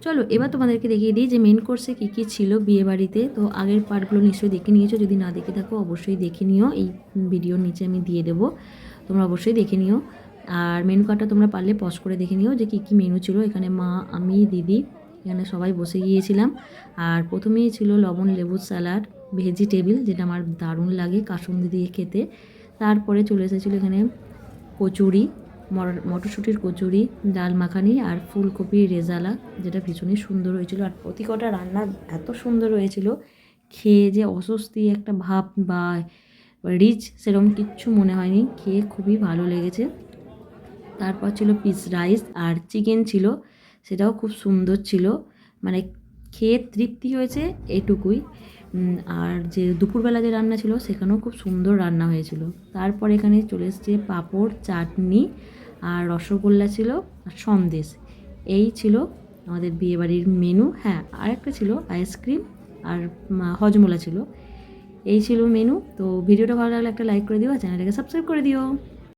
চলো এবার তোমাদেরকে দেখিয়ে দিই যে মেন কোর্সে কী কী ছিল বিয়েবাড়িতে। তো আগের পার্টগুলো নিশ্চয়ই দেখে নিয়েছো, যদি না দেখে থাকো অবশ্যই দেখে নিও, এই ভিডিওর নিচে আমি দিয়ে দেবো, তোমরা অবশ্যই দেখে নিও। আর মেনু কার্ডটা তোমরা পারলে পজ করে দেখে নিও যে কী কী মেনু ছিল। এখানে মা, আমি, দিদি এখানে সবাই বসে গিয়েছিলাম। আর প্রথমেই ছিল লবণ লেবুর স্যালাড ভেজিটেবিল, যেটা আমার দারুণ লাগে কাসুন্দি দিয়ে খেতে। তারপরে চলে এসেছিলো এখানে কচুরি, মটরশুঁটির কচুরি, ডাল মাখানি আর ফুলকপির রেজালা, যেটা ভীষণই সুন্দর হয়েছিল। আর প্রতি কটা রান্না এত সুন্দর হয়েছিল, খেয়ে যে অস্বস্তি একটা ভাব বা রিচ সেরকম কিচ্ছু মনে হয়নি, খেয়ে খুবই ভালো লেগেছে। তারপর ছিল পিস রাইস আর চিকেন ছিল, সেটাও খুব সুন্দর ছিল, মানে খেয়ে তৃপ্তি হয়েছে এটুকুই। আর যে দুপুরবেলা যে রান্না ছিল সেখানেও খুব সুন্দর রান্না হয়েছিল। তারপর এখানে চলে এসছে পাঁপড়, চাটনি আর রসগোল্লা ছিল আর সন্দেশ। এই ছিল আমাদের বিয়েবাড়ির মেনু। হ্যাঁ, আরেকটা ছিল আইসক্রিম আর হজমোলা ছিল। এই ছিল মেনু। তো ভিডিওটা ভালো লাগলে একটা লাইক করে দিও আর চ্যানেলটাকে সাবস্ক্রাইব করে দিও।